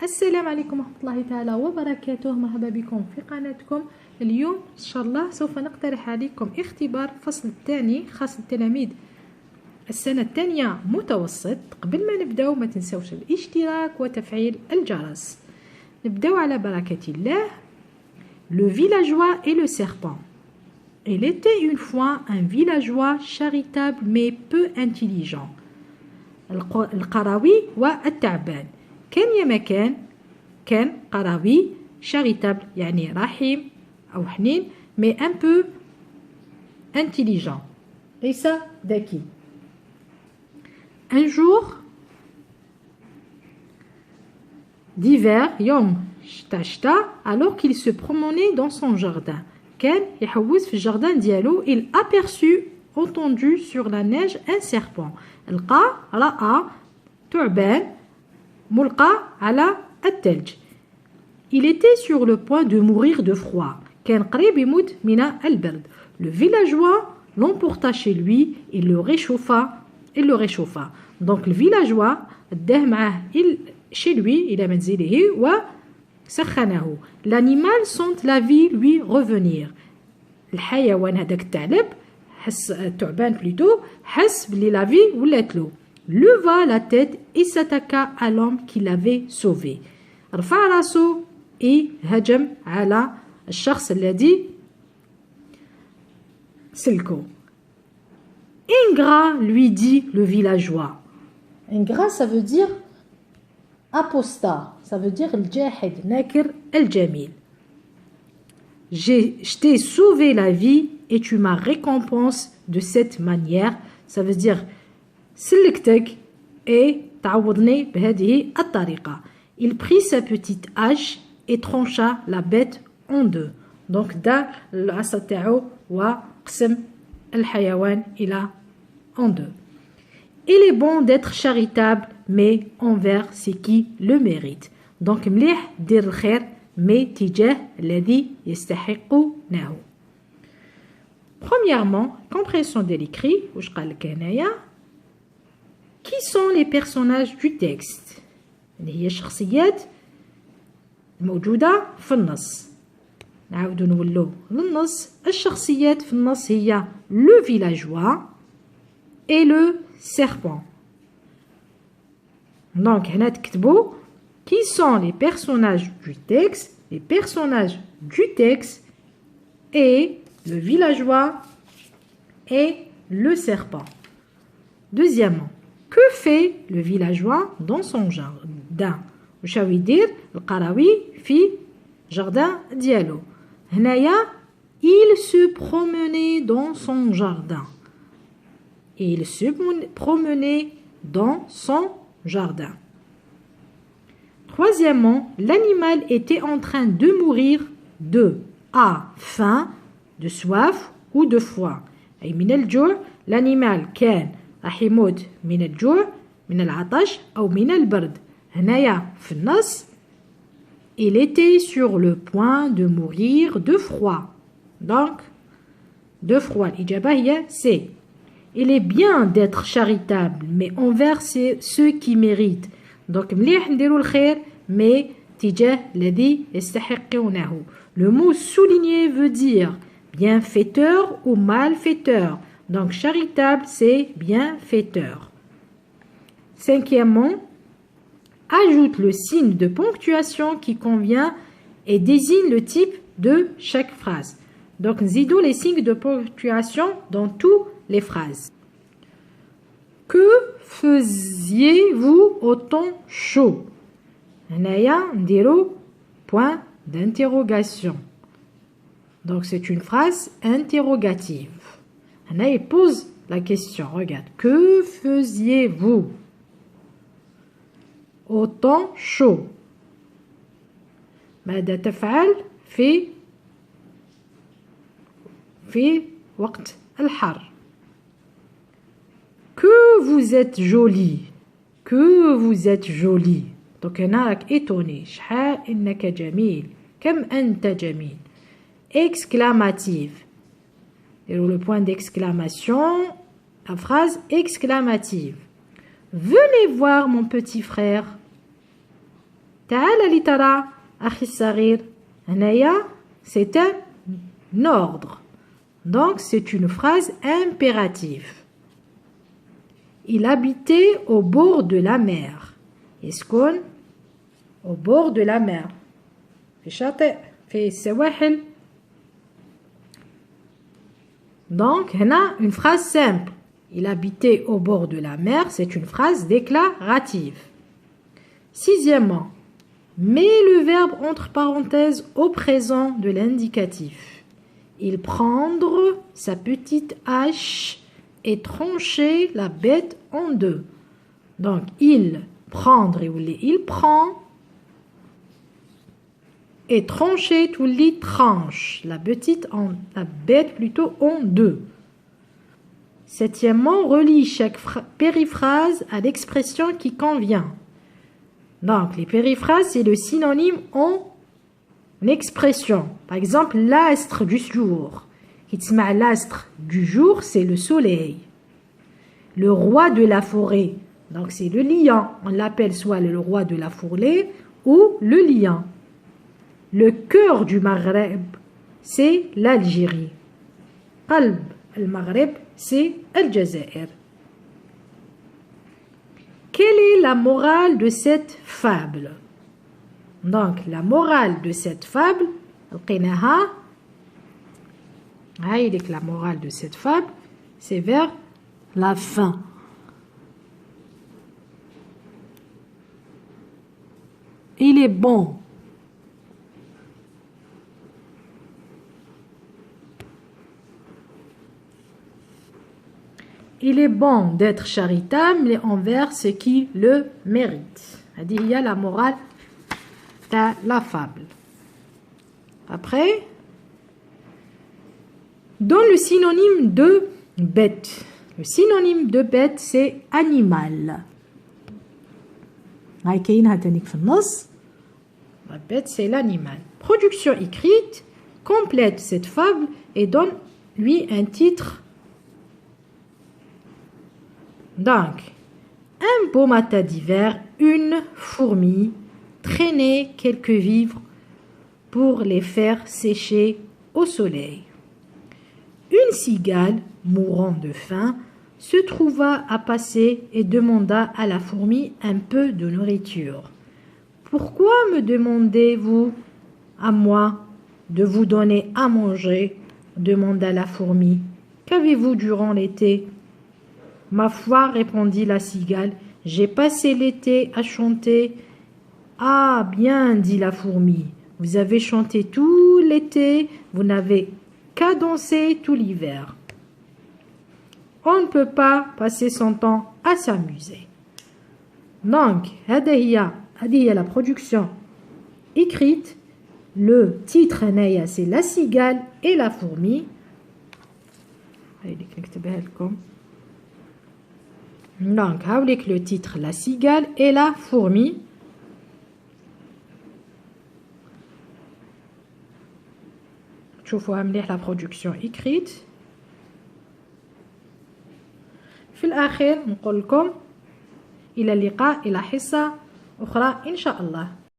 السلام عليكم ورحمة الله تعالى وبركاته. مرحبا بكم في قناتكم. اليوم إن شاء الله سوف نقترح عليكم اختبار فصل الثاني خاص التلاميذ السنة الثانية متوسط. قبل ما نبداو ما تنسوش الاشتراك وتفعيل الجرس. نبداو على بركة الله. Le villageois et le serpent. Il était une fois un villageois charitable mais peu intelligent. القروي والتعبان. كان يا مكان كان قروي charitable يعني رحيم أو حنين mais un peu intelligent ليس ذكي. Un jour d'hiver يوم شتا alors qu'il se promenait dans son jardin كان يحوس في الجردان ديالو il aperçut entendu sur la neige un serpent. رأى ثعبان ملقى على الثلج. Il était sur le point de mourir de froid. كان قريب يموت من البرد. Le villageois l'emporta chez lui et le réchauffa. Donc le villageois اداه معاه chez lui إلى منزله وسخنه. L'animal sent la vie lui revenir. الحيوان هذاك الثعلب حس الثعبان بلوتو حس بلي لا في ولات له. Leva la tête et s'attaqua à l'homme qui l'avait sauvé. رفع راسه et هجم على الشخص الذي سلكه. Ingrat, lui dit le villageois. Ingrat, ça veut dire apostat, ça veut dire الجاحد ناكر الجميل. Je t'ai sauvé la vie et tu m'as récompense de cette manière. Ça veut dire سلكتك et تعوضني بهذه الطريقة. Il prit sa petite hache et trancha la bête en deux. Donc دا العصا تاعو وقسم الحيوان إلى en deux. Il est bon d'être charitable mais envers ceux qui le méritent. Donc مليح دير الخير mais تجاه الذي يستحقونه. Premièrement, compréhension de l'écrit. واش قال لك هنايا؟ Qui sont les personnages du texte؟ اللي هي الشخصيات الموجودة في النص. نعاودو نولو للنص. الشخصيات في النص هي le villageois et le serpent. Donc هنا تكتبو qui sont les personnages du texte. Les personnages du texte et le villageois et le serpent. Deuxièmement, que fait le villageois dans son jardin؟ واش راهو يدير القروي في جردان ديالو؟ هنايا il se promenait dans son jardin. Il se promenait dans son jardin. Troisièmement, l'animal était en train de mourir de A. faim, de soif ou de froid. أي من الجوع. l'animal كان راح يموت من الجوع من العطش أو من البرد. هنايا في النص il était sur le point de mourir de froid. Donc de froid الإجابة هي C. Il est bien d'être charitable mais envers ceux qui méritent. Donc مليح نديرو الخير mais تجاه الذي يستحقونه. Le mot souligner veut dire bienfaiteur ou malfaiteur. Donc charitable c'est bienfaiteur. Cinquièmement, ajoute le signe de ponctuation qui convient et désigne le type de chaque phrase. Donc nzidou les signes de ponctuation dans toutes les phrases. Que faisiez-vous au temps chaud? هنايا نديرو point d'interrogation. Donc c'est une phrase interrogative. هنا il pose la question. Regarde. Que faisiez-vous au temps chaud؟ ماذا تفعل في وقت الحر؟ Que vous êtes jolie. Que vous êtes jolie. Donc هنا راك étonné. شحال إنك جميل. كم أنت جميل. Exclamative. Et le point d'exclamation, la phrase exclamative. Venez voir mon petit frère. تعال لترى أخي الصغير. هنايا c'est un ordre. Donc c'est une phrase impérative. Il habitait au bord de la mer. يسكن au bord de la mer. في شاطئ في السواحل. Donc هنا une phrase simple. Il habitait au bord de la mer, c'est une phrase déclarative. Sixièmement, mets le verbe entre parenthèses au présent de l'indicatif. Il prendre sa petite hache et trancher la bête en deux. Donc, il prendre, il prend, et trancher, tout lit tranche, la bête plutôt en deux. Septièmement, relie chaque périphrase à l'expression qui convient. Donc, les périphrases, c'est le synonyme en expression. Par exemple, l'astre du jour. L'astre du jour, c'est le soleil. Le roi de la forêt. Donc, c'est le lion. On l'appelle soit le roi de la forêt ou le lion. Le cœur du Maghreb, c'est l'Algérie. Qalb al-Maghreb, c'est Al-Jazair. Quelle est la morale de cette fable? Donc, la morale de cette fable, la morale de cette fable, c'est vers la fin. Il est bon. Il est bon d'être charitable envers ceux qui le méritent. Il y a la morale de la fable. Après, dans le synonyme de bête. Le synonyme de bête, c'est animal. La bête, c'est l'animal. Production écrite complète cette fable et donne lui un titre. Donc, un beau matin d'hiver, une fourmi traînait quelques vivres pour les faire sécher au soleil. Une cigale, mourant de faim, se trouva à passer et demanda à la fourmi un peu de nourriture. « Pourquoi me demandez-vous à moi de vous donner à manger ?» demanda la fourmi. « Qu'avez-vous durant l'été ?» « Ma foi, répondit la cigale, j'ai passé l'été à chanter. »« Ah, bien, dit la fourmi, vous avez chanté tout l'été, vous n'avez qu'à danser tout l'hiver. On ne peut pas passer son temps à s'amuser. » Donc, هذه هي la production écrite. Le titre, c'est la cigale et la fourmi. Donc, avec le titre la cigale et la fourmi. شوفوا مليح la production écrite. في الأخير نقول لكم إلى اللقاء إلى حصة أخرى إن شاء الله.